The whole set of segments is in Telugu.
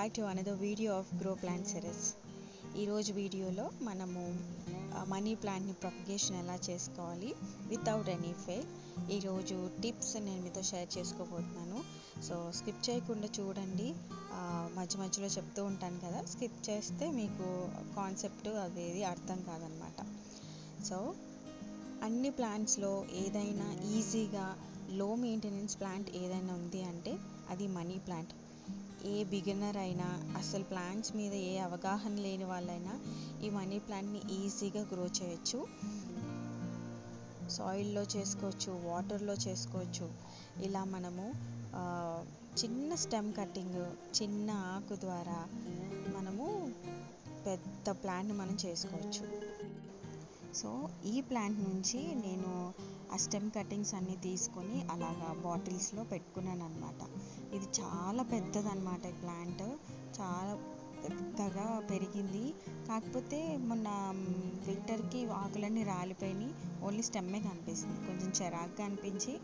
back to another video of Grow Plant series. ఈరోజు వీడియోలో మనము మనీ ప్లాంట్ని ప్రొపగేషన్ ఎలా చేసుకోవాలి వితౌట్ ఎనీ ఫెయిల్. ఈరోజు టిప్స్ నేను మీతో షేర్ చేసుకోబోతున్నాను. సో స్కిప్ చేయకుండా చూడండి. మధ్య మధ్యలో చెప్తూ ఉంటాను కదా, స్కిప్ చేస్తే మీకు కాన్సెప్ట్ అదేది అర్థం కాదనమాట. సో అన్ని ప్లాంట్స్లో ఏదైనా ఈజీగా లో మెయింటెనెన్స్ ప్లాంట్ ఏదైనా ఉంది అంటే అది మనీ ప్లాంట్. ఏ బిగినర్ అయినా, అసలు ప్లాంట్స్ మీద ఏ అవగాహన లేని వాళ్ళైనా ఈ మనీ ప్లాంట్ని ఈజీగా గ్రో చేయొచ్చు. సాయిల్లో చేసుకోవచ్చు, వాటర్లో చేసుకోవచ్చు. ఇలా మనము చిన్న స్టెమ్ కటింగ్, చిన్న ఆకు ద్వారా మనము పెద్ద ప్లాంట్ని మనం చేసుకోవచ్చు. సో ఈ ప్లాంట్ నుంచి నేను ఆ స్టెమ్ కటింగ్స్ అన్నీ తీసుకొని అలాగా బాటిల్స్లో పెట్టుకున్నాను అనమాట. ఇది చాలా పెద్దదన్నమాట. ఈ ప్లాంట్ చాలా పెద్దగా పెరిగింది. కాకపోతే మొన్న వింటర్కి ఆకులన్నీ రాలిపోయినాయి, ఓన్లీ స్టెమ్మే కనిపిస్తుంది. కొంచెం చిరాగ్గా అనిపించి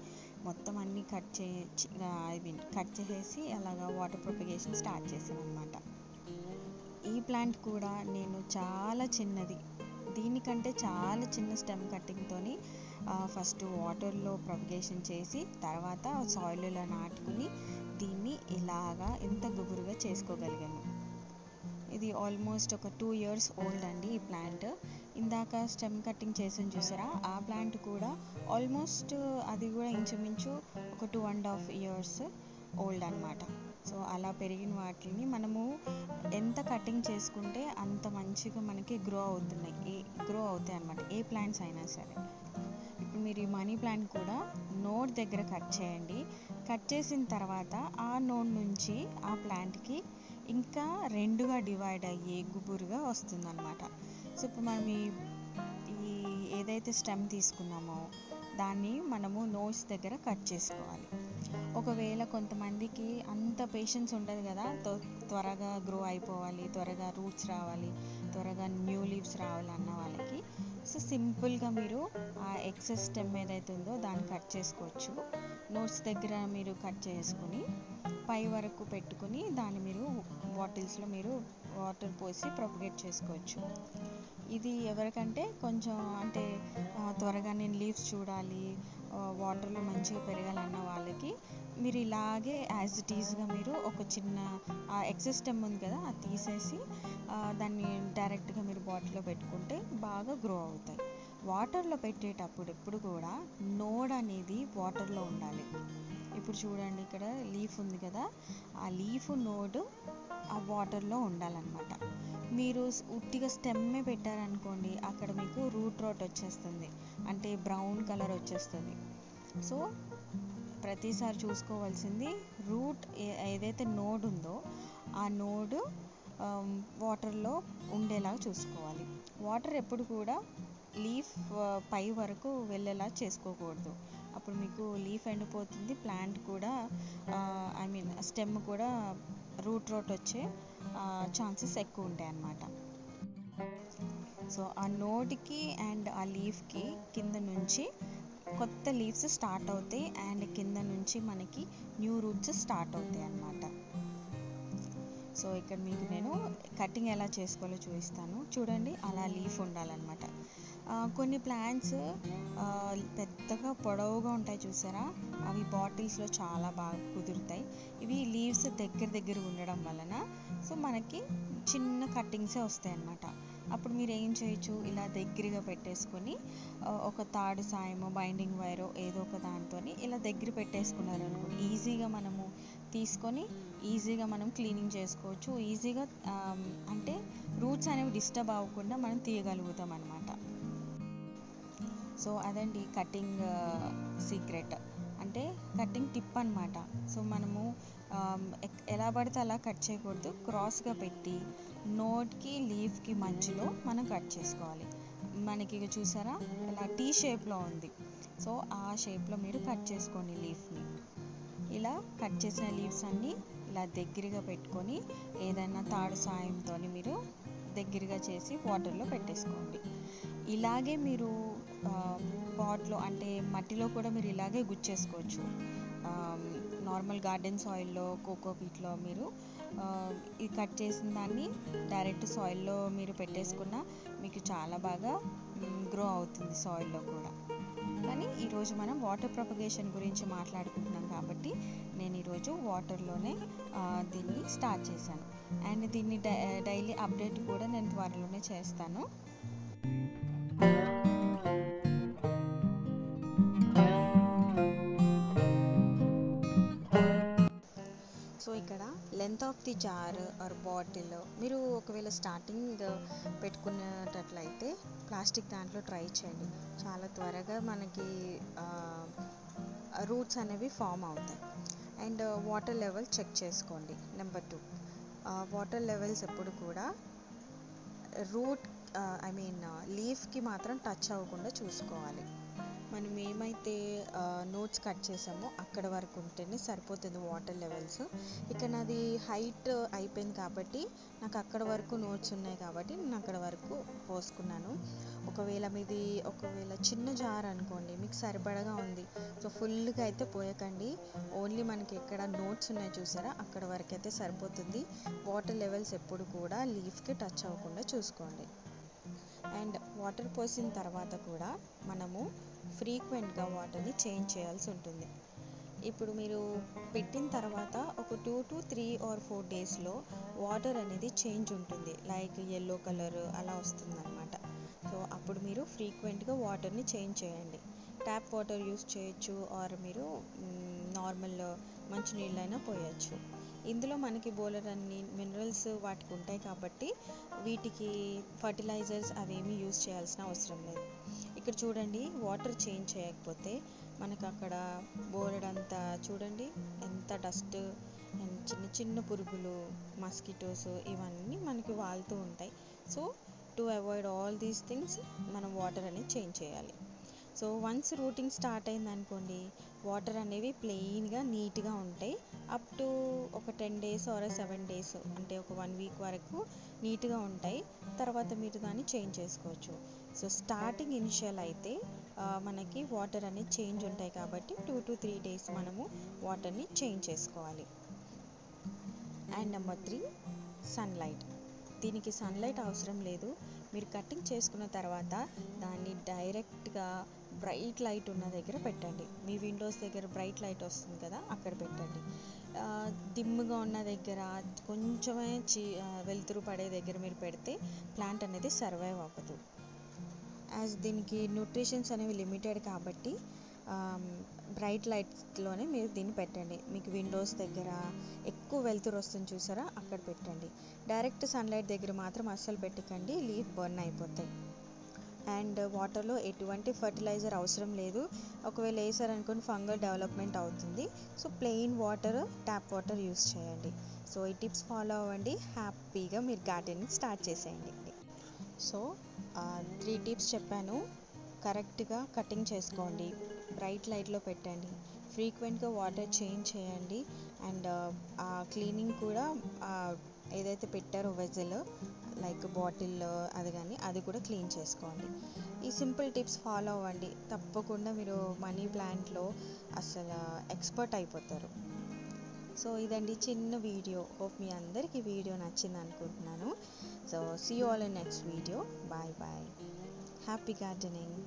మొత్తం అన్నీ కట్ చేసేసి అలాగా వాటర్ ప్రొపగేషన్ స్టార్ట్ చేశాను అనమాట. ఈ ప్లాంట్ కూడా నేను చాలా చిన్నది, దీనికంటే చాలా చిన్న స్టెమ్ కట్టింగ్తోని ఫస్ట్ వాటర్లో ప్రొపగేషన్ చేసి తర్వాత సాయిల్లో నాటుకుని దీన్ని ఇలాగా ఇంత గుబురుగా చేసుకోగలిగాను. ఇది ఆల్మోస్ట్ ఒక 2 years ఓల్డ్ అండి ఈ ప్లాంట్. ఇందాక స్టెమ్ కటింగ్ చేసాను చూసారా, ఆ ప్లాంట్ కూడా ఆల్మోస్ట్ అది కూడా ఇంచుమించు ఒక 2.5 years ఓల్డ్ అనమాట. సో అలా పెరిగిన వాటిని మనము ఎంత కటింగ్ చేసుకుంటే అంత మంచిగా మనకి గ్రో అవుతాయి అన్నమాట, ఏ ప్లాంట్స్ అయినా సరే. ఇప్పుడు మీరు ఈ మనీ ప్లాంట్ కూడా నోడ్ దగ్గర కట్ చేయండి. కట్ చేసిన తర్వాత ఆ నోడ్ నుంచి ఆ ప్లాంట్కి ఇంకా 2గా డివైడ్ అయ్యి గుబురుగా వస్తుందన్నమాట. సో ఇప్పుడు మనం ఈ ఏదైతే స్టెమ్ తీసుకున్నామో దాన్ని మనము నోట్స్ దగ్గర కట్ చేసుకోవాలి. ఒకవేళ కొంతమందికి అంత పేషెన్స్ ఉండదు కదా, త్వరగా గ్రో అయిపోవాలి, త్వరగా రూట్స్ రావాలి, త్వరగా న్యూ లీవ్స్ రావాలి అన్న వాళ్ళకి సో సింపుల్గా మీరు ఆ ఎక్సెస్ స్టెమ్ ఏదైతే ఉందో దాన్ని కట్ చేసుకోవచ్చు. నోట్స్ దగ్గర మీరు కట్ చేసుకుని పై వరకు పెట్టుకుని దాన్ని మీరు బాటిల్స్లో మీరు వాటర్ పోసి ప్రొపగేట్ చేసుకోవచ్చు. ఇది ఎవరికంటే కొంచెం అంటే త్వరగా నేను లీవ్స్ చూడాలి, వాటర్లో మంచిగా పెరగాలన్న వాళ్ళకి మీరు ఇలాగే యాజ్ ఇట్ ఈజ్గా మీరు ఒక చిన్న ఎక్సెస్ స్టెమ్ ఉంది కదా అది తీసేసి దాన్ని డైరెక్ట్గా మీరు బాటిల్లో పెట్టుకుంటే బాగా గ్రో అవుతాయి. వాటర్లో పెట్టేటప్పుడు ఎప్పుడు కూడా నోడ్ అనేది వాటర్లో ఉండాలి. ఇప్పుడు చూడండి, ఇక్కడ లీఫ్ ఉంది కదా, ఆ లీఫ్ నోడ్ ఆ వాటర్లో ఉండాలన్నమాట. మీరు ఉట్టిగా స్టెమ్మే పెట్టారనుకోండి, అక్కడ మీకు రూట్ రోట్ వచ్చేస్తుంది, అంటే బ్రౌన్ కలర్ వచ్చేస్తుంది. సో ప్రతిసారి చూసుకోవాల్సింది రూట్ ఏదైతే నోడ్ ఉందో ఆ నోడ్ వాటర్లో ఉండేలా చూసుకోవాలి. వాటర్ ఎప్పుడు కూడా లీఫ్ పై వరకు వెళ్ళేలా చేసుకోకూడదు, అప్పుడు మీకు లీఫ్ ఎండిపోతుంది, ప్లాంట్ కూడా స్టెమ్ కూడా రూట్ రోట్ వచ్చే ఛాన్సెస్ ఎక్కువ ఉంటాయి అన్నమాట. సో ఆ నోడ్కి అండ్ ఆ లీఫ్కి కింద నుంచి కొత్త లీవ్స్ స్టార్ట్ అవుతాయి అండ్ కింద నుంచి మనకి న్యూ రూట్స్ స్టార్ట్ అవుతాయి అన్నమాట. సో ఇక్కడ మీకు నేను కటింగ్ ఎలా చేసుకోవాలో చూపిస్తాను. చూడండి, అలా లీఫ్ ఉండాలన్నమాట. కొన్ని ప్లాంట్స్ పెద్దగా పొడవుగా ఉంటాయి చూసారా, అవి బాటిల్స్లో చాలా బాగా కుదురుతాయి. ఇవి లీవ్స్ దగ్గర ఉండడం వలన సో మనకి చిన్న కట్టింగ్సే వస్తాయి అన్నమాట. అప్పుడు మీరు ఏం చేయొచ్చు, ఇలా దగ్గరగా పెట్టేసుకొని ఒక తాడు సాయమో బైండింగ్ వైరో ఏదో ఒక దాంతో ఇలా దగ్గర పెట్టేసుకున్నారనుకోండి, ఈజీగా మనము తీసుకొని ఈజీగా మనం క్లీనింగ్ చేసుకోవచ్చు. ఈజీగా అంటే రూట్స్ అనేవి డిస్టర్బ్ అవ్వకుండా మనం తీయగలుగుతాం అన్నమాట. సో అదండి కటింగ్ సీక్రెట్, అంటే కటింగ్ టిప్ అన్నమాట. సో మనము ఎలా పడితే అలా కట్ చేయకూడదు, క్రాస్గా పెట్టి నోట్కి లీఫ్కి మధ్యలో మనం కట్ చేసుకోవాలి. మనకి ఇక చూసారా ఇలా టీ షేప్లో ఉంది, సో ఆ షేప్లో మీరు కట్ చేసుకోండి లీఫ్ని. ఇలా కట్ చేసిన లీవ్స్ అన్నీ ఇలా దగ్గరగా పెట్టుకొని ఏదైనా తాడు సాయంతో మీరు దగ్గరగా చేసి వాటర్లో పెట్టేసుకోండి. ఇలాగే మీరు పాట్లో అంటే మట్టిలో కూడా మీరు ఇలాగే గుచ్చేసుకోవచ్చు. నార్మల్ గార్డెన్ సాయిల్లో కోకోపీట్లో మీరు ఈ కట్ చేసిన దాన్ని డైరెక్ట్ సాయిల్లో మీరు పెట్టేసుకున్న మీకు చాలా బాగా గ్రో అవుతుంది సాయిల్లో కూడా. కానీ ఈరోజు మనం వాటర్ ప్రొపగేషన్ గురించి మాట్లాడుకుంటున్నాం కాబట్టి నేను ఈరోజు వాటర్లోనే దీన్ని స్టార్ట్ చేశాను. అండ్ దీన్ని డైలీ అప్డేట్ కూడా నేను త్వరలోనే చేస్తాను. సో ఇక్కడ length of the jar or bottle మీరు ఒకవేళ స్టార్టింగ్ పెట్టుకునేటట్లయితే ప్లాస్టిక్ దాంట్లో ట్రై చేయండి. చాలా త్వరగా మనకి రూట్స్ అనేవి ఫామ్ అవుతాయి. అండ్ వాటర్ లెవెల్ చెక్ చేసుకోండి. నెంబర్ 2, వాటర్ లెవెల్స్ ఎప్పుడు కూడా రూట్ లీఫ్కి మాత్రం టచ్ అవ్వకుండా చూసుకోవాలి. మనం ఏమైతే నోట్స్ కట్ చేసామో అక్కడ వరకు ఉంటేనే సరిపోతుంది వాటర్ లెవెల్స్. ఇక్కడ నాది హైట్ అయిపోయింది కాబట్టి నాకు అక్కడ వరకు నోట్స్ ఉన్నాయి కాబట్టి నేను అక్కడ వరకు పోసుకున్నాను. ఒకవేళ చిన్న జార్ అనుకోండి, మీకు సరిపడగా ఉంది, సో ఫుల్గా అయితే పోయకండి. ఓన్లీ మనకి ఎక్కడ నోట్స్ ఉన్నాయి చూసారా అక్కడ వరకు అయితే సరిపోతుంది. వాటర్ లెవెల్స్ ఎప్పుడు కూడా లీఫ్కి టచ్ అవ్వకుండా చూసుకోండి. అండ్ వాటర్ పోసిన తర్వాత కూడా మనము ఫ్రీక్వెంట్గా వాటర్ని చేంజ్ చేయాల్సి ఉంటుంది. ఇప్పుడు మీరు పెట్టిన తర్వాత ఒక 2 to 3 or 4 డేస్లో వాటర్ అనేది చేంజ్ ఉంటుంది. లైక్ ఎల్లో కలర్ అలా వస్తుంది అనమాట. సో అప్పుడు మీరు ఫ్రీక్వెంట్గా వాటర్ని చేంజ్ చేయండి. ట్యాప్ వాటర్ యూస్ చేయొచ్చు ఆర్ మీరు నార్మల్ మంచినీళ్ళైనా పోయచ్చు. ఇందులో మనకి బోలెడ్ అన్ని మినరల్స్ వాటికి ఉంటాయి కాబట్టి వీటికి ఫర్టిలైజర్స్ అవేమీ యూస్ చేయాల్సిన అవసరం లేదు. ఇక్కడ చూడండి, వాటర్ చేంజ్ చేయకపోతే మనకు అక్కడ బోలెడంతా చూడండి ఎంత డస్ట్ అండ్ చిన్న చిన్న పురుగులు, మస్కిటోస్ ఇవన్నీ మనకి వాళ్తూ ఉంటాయి. So to avoid all these things మనం వాటర్ అనేది చేంజ్ చేయాలి. సో వన్స్ రూటింగ్ స్టార్ట్ అయింది అనుకోండి, వాటర్ అనేవి ప్లెయిన్గా నీట్గా ఉంటాయి. అప్ టు ఒక 10 days or 7 days అంటే ఒక 1 week వరకు నీట్గా ఉంటాయి. తర్వాత మీరు దాన్ని చేంజ్ చేసుకోవచ్చు. సో స్టార్టింగ్ ఇనిషియల్ అయితే మనకి వాటర్ అనేది చేంజ్ ఉంటాయి కాబట్టి 2 to 3 days మనము వాటర్ని చేంజ్ చేసుకోవాలి. And number 3, sunlight. దీనికి సన్లైట్ అవసరం లేదు. మీరు కటింగ్ చేసుకున్న తర్వాత దాన్ని డైరెక్ట్గా బ్రైట్ లైట్ ఉన్న దగ్గర పెట్టండి. మీ విండోస్ దగ్గర బ్రైట్ లైట్ వస్తుంది కదా అక్కడ పెట్టండి. డిమ్గా ఉన్న దగ్గర కొంచెమే వెలుతురు పడే దగ్గర మీరు పెడితే ప్లాంట్ అనేది సర్వైవ్ అవ్వదు. యాజ్ దీనికి న్యూట్రిషన్స్ అనేవి లిమిటెడ్ కాబట్టి బ్రైట్ లైట్లోనే మీరు దీన్ని పెట్టండి. మీకు విండోస్ దగ్గర ఎక్కువ వెలుతురు వస్తుంది చూసారా అక్కడ పెట్టండి. డైరెక్ట్ సన్లైట్ దగ్గర మాత్రం అస్సలు పెట్టకండి, లీఫ్ బర్న్ అయిపోతాయి. అండ్ వాటర్లో ఎటువంటి ఫర్టిలైజర్ అవసరం లేదు. ఒకవేళ వేసారనుకోని ఫంగల్ డెవలప్మెంట్ అవుతుంది. So plain water, tap water use చేయండి. సో ఈ టిప్స్ ఫాలో అవ్వండి, హ్యాపీగా మీరు గార్డెనింగ్ స్టార్ట్ చేసేయండి. సో 3 టిప్స్ చెప్పాను. కరెక్ట్గా కటింగ్ చేసుకోండి, బ్రైట్ లైట్లో పెట్టండి, ఫ్రీక్వెంట్గా వాటర్ చేంజ్ చేయండి. అండ్ ఆ క్లీనింగ్ కూడా ఏదైతే పెట్టారో వెజల్ లైక్ బాటిల్ అది కూడా క్లీన్ చేసుకోండి. ఈ సింపుల్ టిప్స్ ఫాలో అవ్వండి, తప్పకుండా మీరు మనీ ప్లాంట్లో అసలు ఎక్స్పర్ట్ అయిపోతారు. సో ఇదండి చిన్న వీడియో. హోప్ మీ అందరికీ వీడియో నచ్చింది అనుకుంటున్నాను. So see you all in next video. Bye bye. Happy gardening.